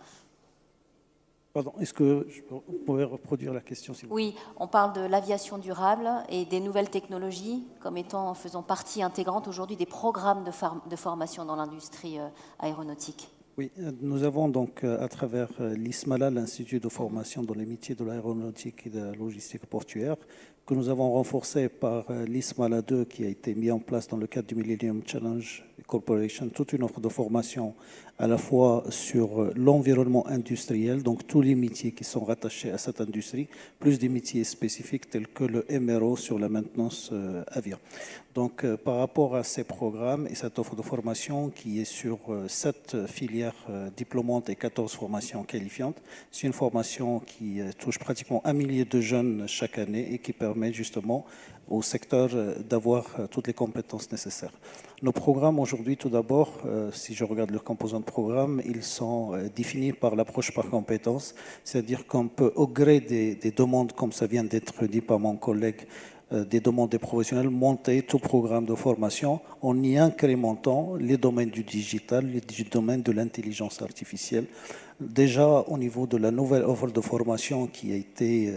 [SPEAKER 5] Pardon, est-ce que vous pouvez reproduire la question, s'il vous plaît?
[SPEAKER 1] Oui, on parle de l'aviation durable et des nouvelles technologies comme étant, faisant partie intégrante aujourd'hui des programmes de formation dans l'industrie aéronautique.
[SPEAKER 5] Oui, nous avons donc à travers l'ISMALA, l'Institut de formation dans les métiers de l'aéronautique et de la logistique portuaire, que nous avons renforcé par l'ISMALA 2 qui a été mis en place dans le cadre du Millennium Challenge Corporation, toute une offre de formation à la fois sur l'environnement industriel, donc tous les métiers qui sont rattachés à cette industrie, plus des métiers spécifiques tels que le MRO sur la maintenance avion. Donc par rapport à ces programmes et cette offre de formation qui est sur 7 filières diplômantes et 14 formations qualifiantes, c'est une formation qui touche pratiquement 1 millier de jeunes chaque année et qui permet justement au secteur d'avoir toutes les compétences nécessaires. Nos programmes aujourd'hui, tout d'abord, si je regarde leurs composants de programme, ils sont définis par l'approche par compétences, c'est-à-dire qu'on peut, au gré des demandes, comme ça vient d'être dit par mon collègue, des demandes des professionnels, monter tout programme de formation en y incrémentant les domaines du digital, les domaines de l'intelligence artificielle. Déjà, au niveau de la nouvelle offre de formation qui a été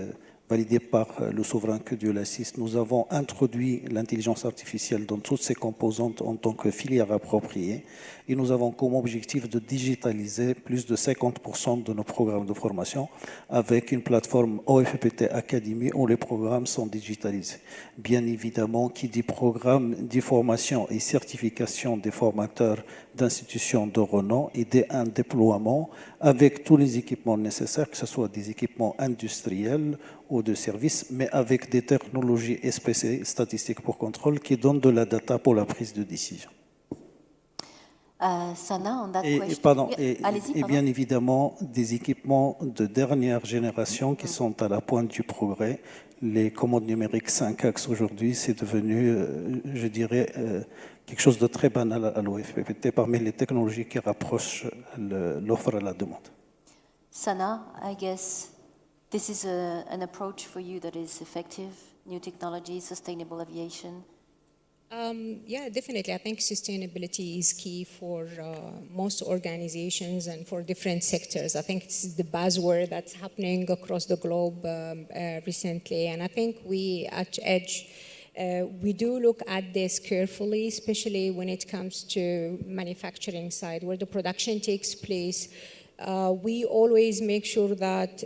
[SPEAKER 5] validé par le souverain, que Dieu l'assiste, nous avons introduit l'intelligence artificielle dans toutes ses composantes en tant que filière appropriée et nous avons comme objectif de digitaliser plus de 50% de nos programmes de formation avec une plateforme OFPT Academy où les programmes sont digitalisés. Bien évidemment, qui dit programme, dit formation et certification des formateurs d'institutions de renom et un déploiement avec tous les équipements nécessaires, que ce soit des équipements industriels ou de services, mais avec des technologies espacées statistiques pour contrôle qui donnent de la data pour la prise de décision.
[SPEAKER 1] Sana, on that
[SPEAKER 5] Et bien évidemment, des équipements de dernière génération qui sont à la pointe du progrès. Les commandes numériques 5 axes aujourd'hui, c'est devenu, je dirais, quelque chose de très banal à l'OFPPT parmi les technologies qui rapprochent l'offre à la demande.
[SPEAKER 1] Sana, I guess this is an approach for you that is effective, new technology, sustainable aviation.
[SPEAKER 6] Yeah, definitely. I think sustainability is key for most organizations and for different sectors. I think it's the buzzword that's happening across the globe recently. And I think we at Edge, we do look at this carefully, especially when it comes to manufacturing side, where the production takes place. We always make sure that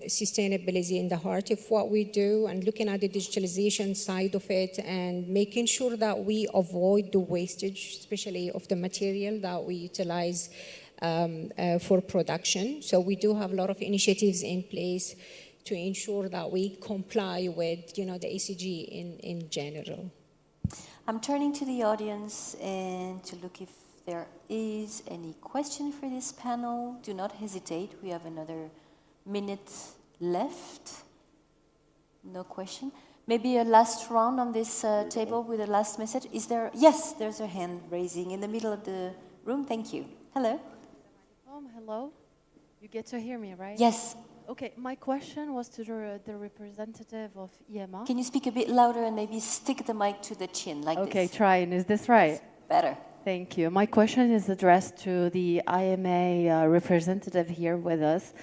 [SPEAKER 6] sustainability is in the heart of what we do and looking at the digitalization side of it and making sure that we avoid the wastage, especially of the material that we utilize for production. So we do have a lot of initiatives in place to ensure that we comply with, the ACG in general.
[SPEAKER 1] I'm turning to the audience and to look if there is any question for this panel. Do not hesitate. We have another minute left. No question. Maybe a last round on this table with a last message. Is there? Yes, there's a hand raising in the middle of the room. Thank you. Hello.
[SPEAKER 7] Hello. You get to hear me, right?
[SPEAKER 1] Yes.
[SPEAKER 7] Okay, my question was to the representative of EMA.
[SPEAKER 1] Can you speak a bit louder and maybe stick the mic to the chin like this?
[SPEAKER 7] Okay, trying. Is this right?
[SPEAKER 1] Better.
[SPEAKER 7] Thank you. My question is addressed to the IMA representative here with us.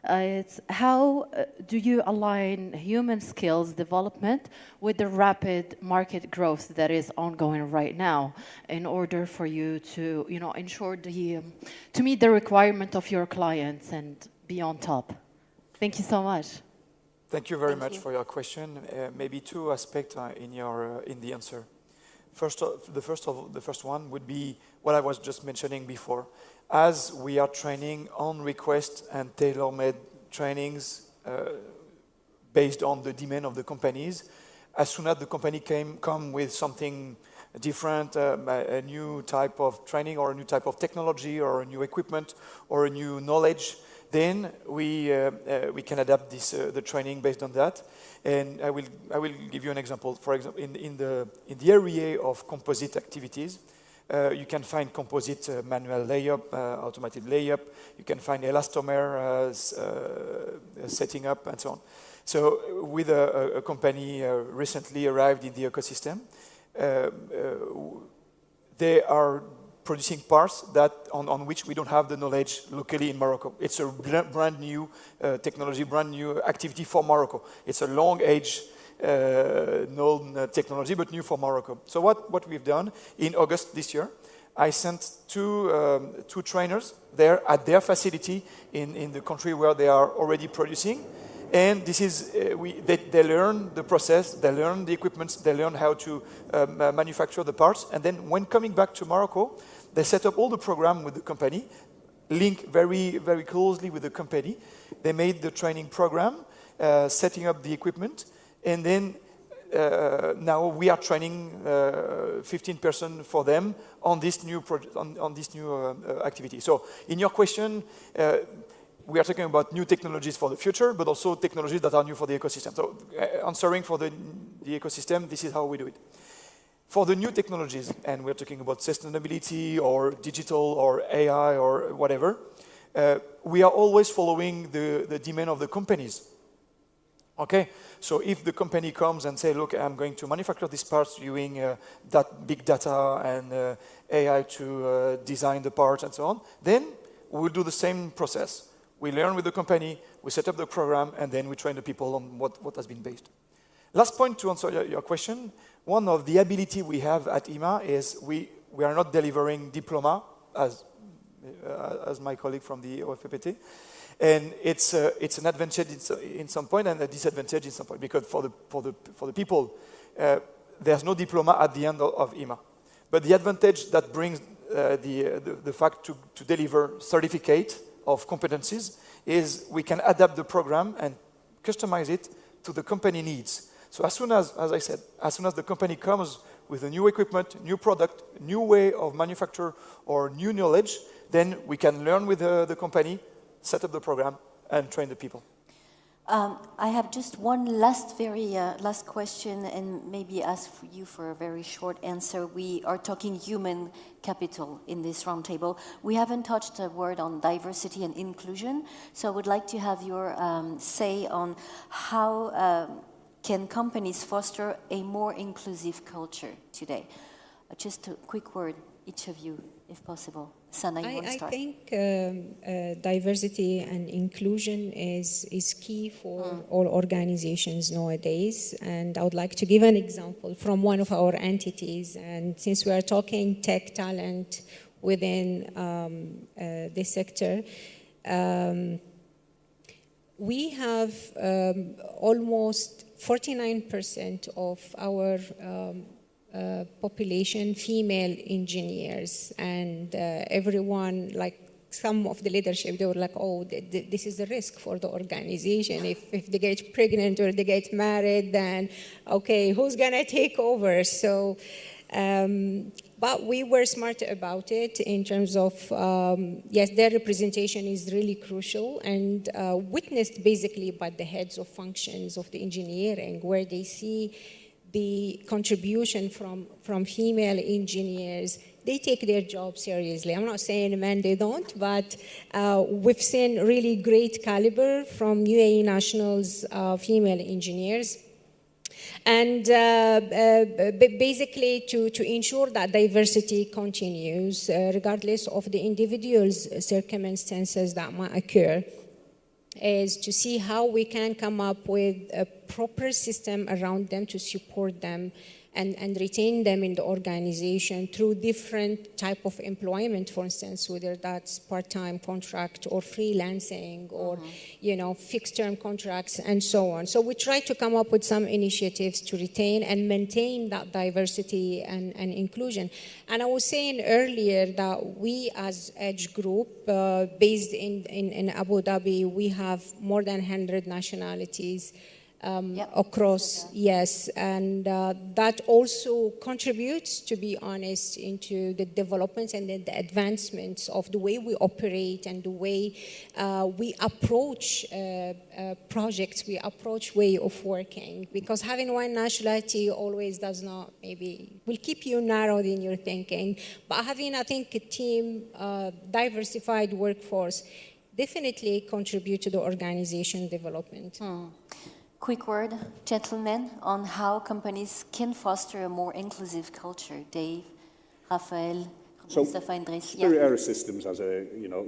[SPEAKER 7] It's how do you align human skills development with the rapid market growth that is ongoing right now in order for you to, ensure to meet the requirement of your clients and be on top? Thank you so much.
[SPEAKER 2] Thank you very much for your question. Maybe two aspects in the answer. The first one would be what I was just mentioning before. As we are training on request and tailor-made trainings based on the demand of the companies, as soon as the company come with something different, a new type of training or a new type of technology or a new equipment or a new knowledge, then we can adapt the training based on that. And I will give you an example. For example, in the area of composite activities, you can find composite manual layup, automated layup. You can find elastomer setting up and so on. So with a company recently arrived in the ecosystem, they are producing parts that on which we don't have the knowledge locally in Morocco. It's a brand new technology, brand new activity for Morocco. It's a long age known technology, but new for Morocco. So what we've done in August this year, I sent two trainers there at their facility in the country where they are already producing. And this is, they learn the process, they learn the equipment, they learn how to manufacture the parts. And then when coming back to Morocco, they set up all the program with the company, link very, very closely with the company. They made the training program, setting up the equipment. And then now we are training 15 persons for them on this new activity. So in your question, we are talking about new technologies for the future, but also technologies that are new for the ecosystem. So answering for the ecosystem, this is how we do it. For the new technologies, and we're talking about sustainability or digital or AI or whatever, we are always following the demand of the companies. Okay, so if the company comes and say, look, I'm going to manufacture these parts using that big data and AI to design the parts and so on, then we'll do the same process. We learn with the company, we set up the program, and then we train the people on what has been based. Last point to answer your question, one of the ability we have at IMA is we are not delivering diploma, as my colleague from the OFPPT, and it's an advantage in some point and a disadvantage in some point, because for the people, there's no diploma at the end of IMA. But the advantage that brings the fact to deliver certificate of competencies is we can adapt the program and customize it to the company needs. So as soon as I said, as soon as the company comes with a new equipment, new product, new way of manufacture or new knowledge, then we can learn with the company, set up the program, and train the people.
[SPEAKER 1] I have just one last question, and maybe ask you for a very short answer. We are talking human capital in this roundtable. We haven't touched a word on diversity and inclusion, so I would like to have your say on how can companies foster a more inclusive culture today. Just a quick word, each of you, if possible. Sana, you want to start?
[SPEAKER 6] I think diversity and inclusion is key for all organizations nowadays. And I would like to give an example from one of our entities. And since we are talking tech talent within this sector, we have almost 49% of our population female engineers, and everyone, like some of the leadership, they were like, oh, this is a risk for the organization. If they get pregnant or they get married, then okay, who's gonna take over? So, but we were smart about it in terms of, yes, their representation is really crucial, and witnessed basically by the heads of functions of the engineering, where they see the contribution from female engineers. They take their job seriously. I'm not saying men, they don't, but we've seen really great caliber from UAE nationals, female engineers. And basically to ensure that diversity continues, regardless of the individual's circumstances that might occur, is to see how we can come up with a proper system around them to support them and retain them in the organization through different type of employment, for instance, whether that's part-time contract or freelancing or, fixed-term contracts and so on. So we try to come up with some initiatives to retain and maintain that diversity and inclusion. And I was saying earlier that we as Edge Group, based in Abu Dhabi, we have more than 100 nationalities across, yes, and that also contributes, to be honest, into the developments and the advancements of the way we operate and the way we approach projects, we approach way of working. Because having one nationality always does not, maybe, will keep you narrowed in your thinking. But having, I think, a team, diversified workforce, definitely contribute to the organization development.
[SPEAKER 1] Quick word, gentlemen, on how companies can foster a more inclusive culture. Dave, Rafael, Mustafa, and Dries.
[SPEAKER 3] Spirit Aerosystems has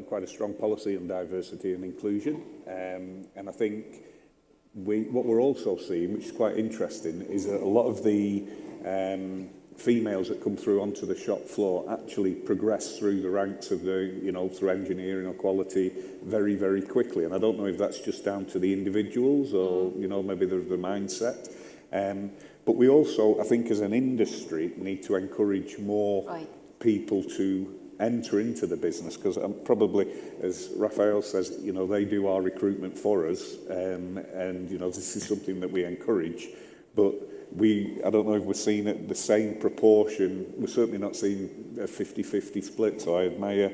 [SPEAKER 3] quite a strong policy on diversity and inclusion. And I think what we're also seeing, which is quite interesting, is that a lot of the females that come through onto the shop floor actually progress through the ranks of through engineering or quality very, very quickly. And I don't know if that's just down to the individuals or, maybe there's the mindset. But we also, I think as an industry, need to encourage more people to enter into the business, because probably, as Raphael says, they do our recruitment for us, and this is something that we encourage. But I don't know if we're seeing it the same proportion. We're certainly not seeing a 50-50 split, so I admire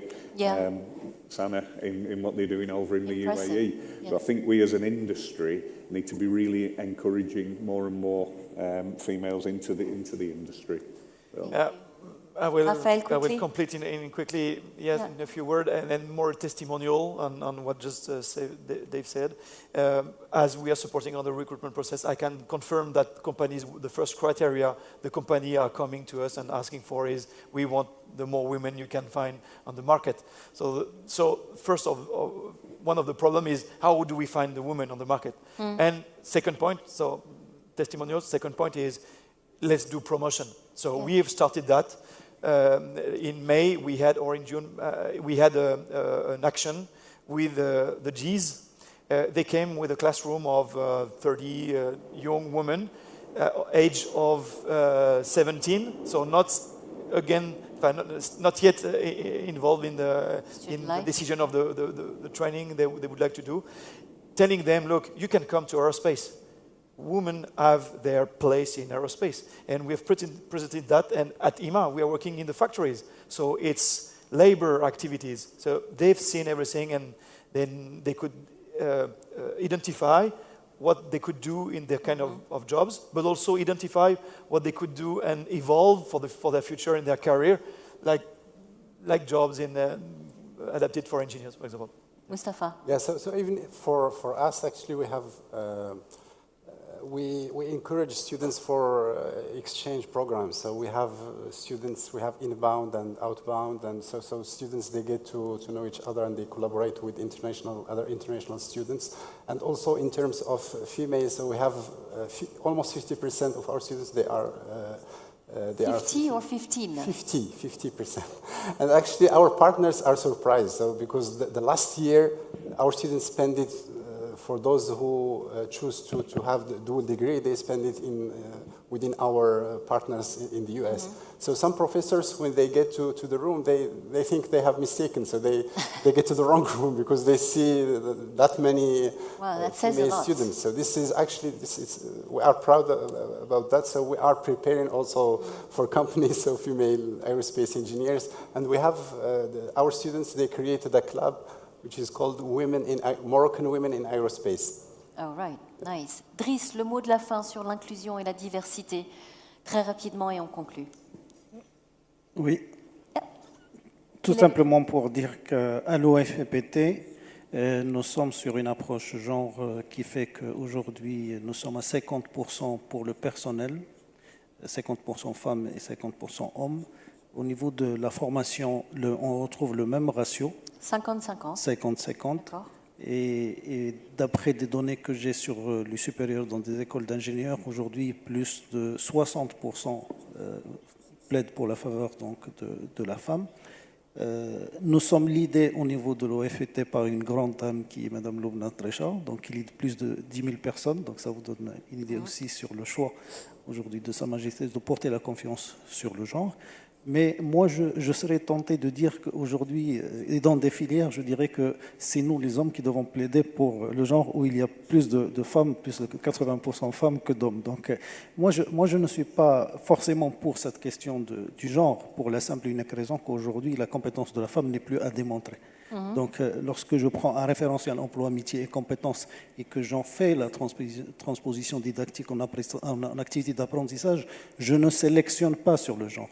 [SPEAKER 3] Sana in what they're doing over in the UAE. Yes. So I think we as an industry need to be really encouraging more and more females into the industry. So.
[SPEAKER 2] I will complete in quickly, in a few words, and then more testimonial on what just Dave said. As we are supporting on the recruitment process, I can confirm that companies, the first criteria the company are coming to us and asking for is, we want the more women you can find on the market. So first one of the problem is, how do we find the women on the market? And second point, so testimonials, second point is, let's do promotion. So we have started that. In May, or in June, we had an action with the G's. They came with a classroom of 30 young women, age of 17, so not yet involved in the decision of the training they would like to do, telling them, look, you can come to aerospace. Women have their place in aerospace. And we've presented that, and at IMA, we are working in the factories. So it's labor activities. So they've seen everything, and then they could identify what they could do in their kind of jobs, but also identify what they could do and evolve for their future in their career, like jobs adapted for engineers, for example.
[SPEAKER 1] Mustafa.
[SPEAKER 4] Yeah, so even for us, actually, we have... We encourage students for exchange programs. So we have students, we have inbound and outbound, and so students, they get to know each other and they collaborate with other international students. And also in terms of females, so we have almost 50% of our students, they are
[SPEAKER 1] 50 or 15?
[SPEAKER 4] 50%. And actually our partners are surprised, so because the last year our students spend it, for those who choose to have the dual degree, they spend it within our partners in the US. So some professors, when they get to the room, they think they have mistaken, so they get to the wrong room because they see that many female students. So this is actually, we are proud about that, so we are preparing also for companies of female aerospace engineers, and we have our students, they created a club which is called Moroccan Women in Aerospace.
[SPEAKER 1] All right, nice. Dries, le mot de la fin sur l'inclusion et la diversité, très rapidement et on conclut.
[SPEAKER 5] Oui. Tout simplement pour dire qu'à l'OFPT, nous sommes sur une approche genre qui fait qu'aujourd'hui, nous sommes à 50% pour le personnel, 50% femmes et 50% hommes. Au niveau de la formation, on retrouve le même ratio.
[SPEAKER 1] 50-50.
[SPEAKER 5] 50-50. Et d'après des données que j'ai sur le supérieur dans des écoles d'ingénieurs, aujourd'hui, plus de 60% plaident pour la faveur donc, de la femme. Nous sommes leadés au niveau de l'OFT par une grande dame qui est Mme Loubna Trécha, donc qui lead plus de 10 000 personnes. Donc ça vous donne une idée aussi sur le choix aujourd'hui de Sa Majesté de porter la confiance sur le genre. Mais moi, je serais tenté de dire qu'aujourd'hui, et dans des filières, je dirais que c'est nous, les hommes, qui devons plaider pour le genre où il y a plus de femmes, plus de 80% femmes que d'hommes. Donc, moi, je ne suis pas forcément pour cette question du genre, pour la simple et unique raison qu'aujourd'hui, la compétence de la femme n'est plus à démontrer. Donc, lorsque je prends un référentiel emploi, métier et compétences et que j'en fais la transposition didactique en activité d'apprentissage, je ne sélectionne pas sur le genre.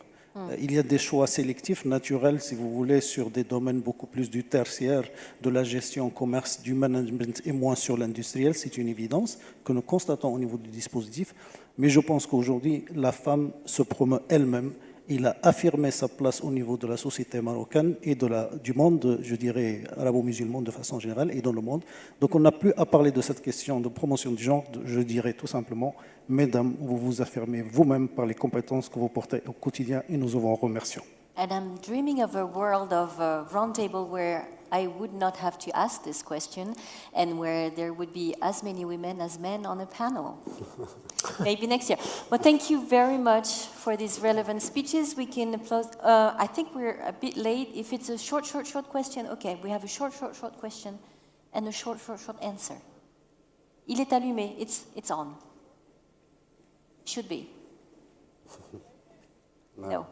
[SPEAKER 5] Il y a des choix sélectifs, naturels, si vous voulez, sur des domaines beaucoup plus du tertiaire, de la gestion, commerce, du management et moins sur l'industriel. C'est une évidence que nous constatons au niveau du dispositif. Mais je pense qu'aujourd'hui, la femme se promeut elle-même. Il a affirmé sa place au niveau de la société marocaine et du monde, je dirais, arabo-musulman de façon générale et dans le monde. Donc on n'a plus à parler de cette question de promotion du genre, je dirais tout simplement, mesdames, vous vous affirmez vous-même par les compétences que vous portez au quotidien et nous vous en remercions.
[SPEAKER 1] And I'm dreaming of a world of a roundtable where I would not have to ask this question and where there would be as many women as men on a panel. Maybe next year. But thank you very much for these relevant speeches. We can applause. I think we're a bit late. If it's a short question, okay, we have a short question and a short answer. Il est allumé. It's on. Should be. No.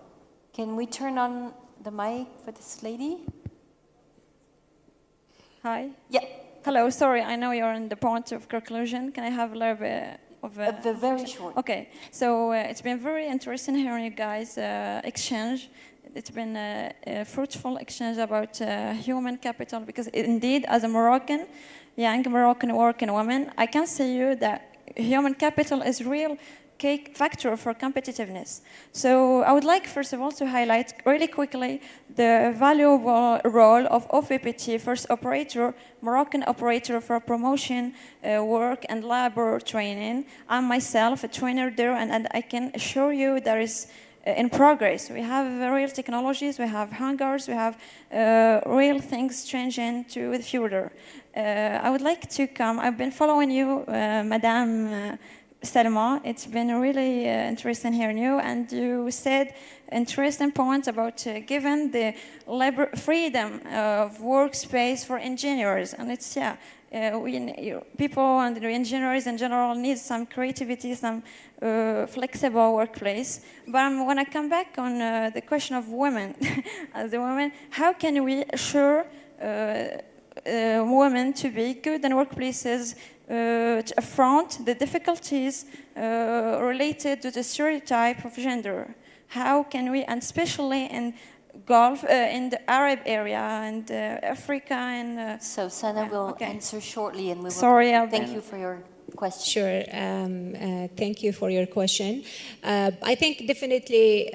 [SPEAKER 1] Can we turn on the mic for this lady?
[SPEAKER 8] Hi.
[SPEAKER 1] Yeah.
[SPEAKER 8] Hello, sorry, I know you're in the point of conclusion. Can I have a little bit of a...
[SPEAKER 1] Very short.
[SPEAKER 8] Okay, so it's been very interesting hearing you guys exchange. It's been a fruitful exchange about human capital because indeed, as a Moroccan, young Moroccan working woman, I can say you that human capital is real key factor for competitiveness. So I would like, first of all, to highlight really quickly the valuable role of OVPT, first operator, Moroccan operator for promotion, work and labor training. I'm myself a trainer there, and I can assure you there is in progress. We have real technologies, we have hangars, we have real things changing to the future. I would like to come, I've been following you, Madame Salma. It's been really interesting hearing you, and you said interesting points about giving the freedom of workspace for engineers, and it's people and the engineers in general need some creativity, some flexible workplace. But when I come back on the question of women, as a woman, how can we assure women to be good in workplaces, to affront the difficulties related to the stereotype of gender? How can we, and especially in Gulf, in the Arab area and Africa and...
[SPEAKER 1] So Sana will answer shortly and we will...
[SPEAKER 8] Sorry,
[SPEAKER 1] thank you for your question.
[SPEAKER 6] Sure. Thank you for your question. I think definitely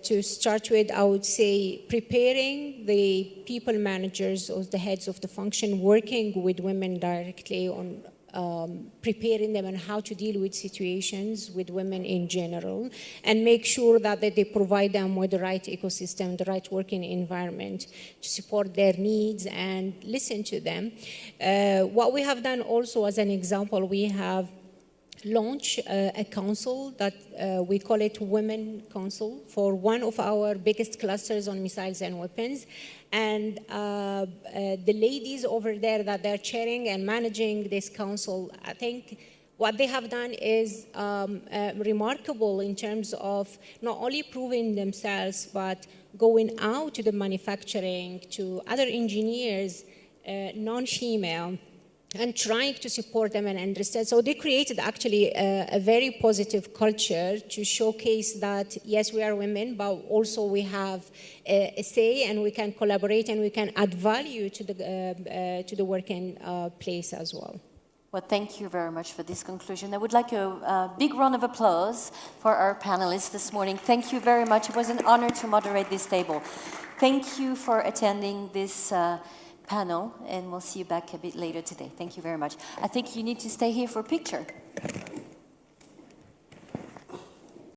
[SPEAKER 6] to start with, I would say preparing the people managers or the heads of the function working with women directly on preparing them on how to deal with situations with women in general, and make sure that they provide them with the right ecosystem, the right working environment to support their needs and listen to them. What we have done also as an example, we have launched a council that we call it Women Council for one of our biggest clusters on missiles and weapons. And the ladies over there that they're chairing and managing this council, I think what they have done is remarkable in terms of not only proving themselves, but going out to the manufacturing, to other engineers, non-female, and trying to support them and understand. So they created actually a very positive culture to showcase that, yes, we are women, but also we have a say and we can collaborate and we can add value to the working place as well.
[SPEAKER 1] Well, thank you very much for this conclusion. I would like a big round of applause for our panelists this morning. Thank you very much. It was an honor to moderate this table. Thank you for attending this panel, and we'll see you back a bit later today. Thank you very much. I think you need to stay here for a picture.